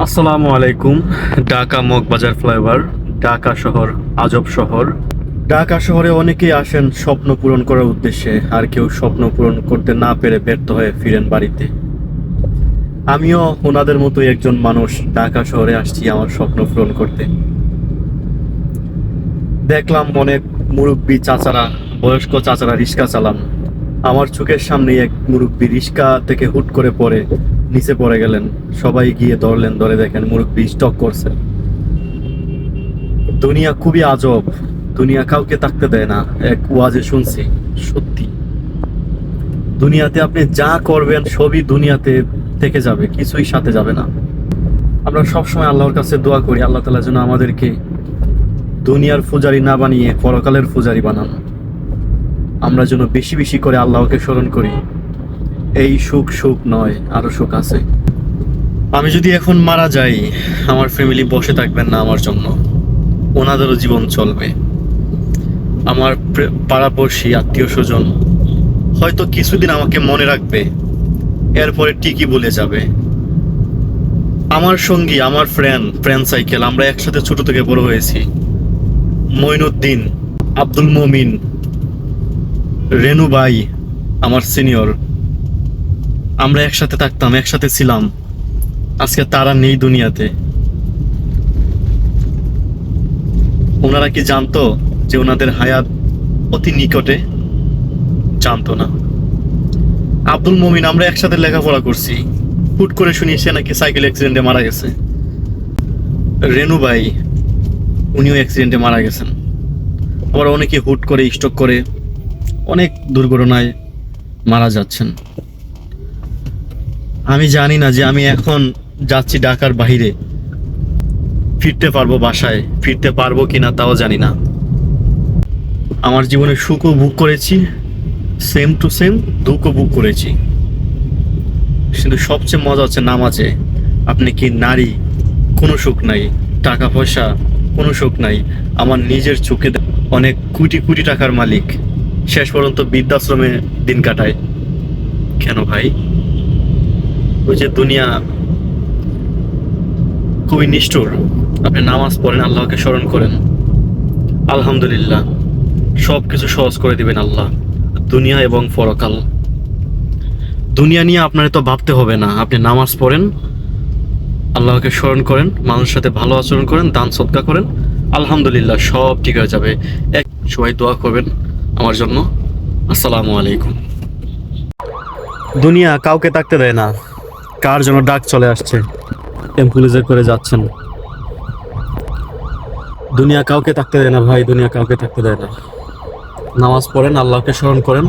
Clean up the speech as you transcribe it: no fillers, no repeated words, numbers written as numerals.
আসসালামু আলাইকুম। ঢাকা মগবাজার ফ্লাইওভার, ঢাকা শহর, আজব শহর। ঢাকা শহরে অনেকেই আসেন স্বপ্ন পূরণ করার উদ্দেশ্যে, আর কেউ স্বপ্ন পূরণ করতে না পেরে ব্যর্থ হয়ে ফিরেন বাড়িতে। আমিও ওনাদের মতোই একজন মানুষ, ঢাকা শহরে আসছি আমার স্বপ্ন পূরণ করতে। দেখলাম অনেক মুরব্বী চাচারা, বয়স্ক চাচারা রিক্সা চালান। আমার চোখের সামনেই এক মুরব্বী রিক্সা থেকে হুট করে পড়ে নিচে পড়ে গেলেন। সবাই গিয়ে ধরলেন, ধরে দেখেন মুরব্বী স্টক করছে। দুনিয়া খুবই আজব, দুনিয়া কাউকে থাকতে দেয় না। এক ওয়াজে শুনছি, সত্যি দুনিয়াতে আপনি যা করবেন সবই দুনিয়াতে থেকে যাবে, কিছুই সাথে যাবে না। আমরা সবসময় আল্লাহর কাছে দোয়া করি আল্লাহ তাআলা যেন আমাদেরকে দুনিয়ার পূজারি না বানিয়ে পরকালের পূজারি বানান। আমরা যেন বেশি বেশি করে আল্লাহকে স্মরণ করি। এই সুখ সুখ নয়, আরো সুখ আছে। আমি যদি এখন মারা যাই, আমার ফ্যামিলি বসে থাকবেন না আমার জন্য, ওনাদেরও জীবন চলবে। আমার পাড়াপড়শি, আত্মীয় স্বজন হয়তো কিছুদিন আমাকে মনে রাখবে, এরপরে ঠিকই ভুলে যাবে। আমার সঙ্গী, আমার ফ্রেন্ড সাইকেল, আমরা একসাথে ছোট থেকে বড় হয়েছি। মঈনুদ্দিন, আব্দুল মমিন, রেনু ভাই আমার সিনিয়র, আমরা একসাথে থাকতাম, একসাথে ছিলাম। আজকে তারা নেই দুনিয়াতে। ওনারা কি জানতো যে ওনাদের হায়াত অতি নিকটে? জানতো না। আব্দুল মমিন, আমরা একসাথে লেখাপড়া করছি, হুট করে শুনি সে নাকি সাইকেল অ্যাক্সিডেন্টে মারা গেছে। রেনু ভাই, উনিও অ্যাক্সিডেন্টে মারা গেছেন। আবার অনেকে হুট করে স্ট্রোক করে অনেক দুর্ঘটনায় মারা যাচ্ছেন। আমি জানি না যে আমি এখন যাচ্ছি ঢাকার বাইরে, ফিরতে পারবো বাসায়, ফিরতে পারবো কিনা তাও জানি না। আমার জীবনে সুখও ভোগ করেছি, সেম টু সেম দুঃখও ভোগ করেছি। কিন্তু সবচেয়ে মজা হচ্ছে নামাজে। আপনি কি নারী, কোনো সুখ নাই। টাকা পয়সা, কোনো সুখ নাই। আমার নিজের চোখে অনেক কোটি কোটি টাকার মালিক শেষ পর্যন্ত বৃদ্ধাশ্রমে দিন কাটায়। কেন ভাই? ওই যে দুনিয়া খুবই নিষ্ঠুর। আপনি নামাজ পড়েন, আল্লাহকে স্মরণ করেন, আলহামদুলিল্লাহ সব কিছু সহজ করে দিবেন আল্লাহ, দুনিয়া এবং পরকাল। দুনিয়া নিয়ে আপনার তো ভাবতে হবে না। আপনি নামাজ পড়েন, আল্লাহকে স্মরণ করেন, মানুষের সাথে ভালো আচরণ করেন, দান সদকা করেন, আলহামদুলিল্লাহ সব ঠিক হয়ে যাবে। সবাই দোয়া করবেন আমার জন্য। আসসালামু আলাইকুম। দুনিয়া কাউকে থাকতে দেয় না। কার জন্য ডাক চলে আসছে, অ্যাম্বুলেন্সে করে যাচ্ছেন। দুনিয়া কাউকে থাকতে দেয় না ভাই, দুনিয়া কাউকে থাকতে দেয় না। নামাজ পড়েন, আল্লাহকে স্মরণ করেন,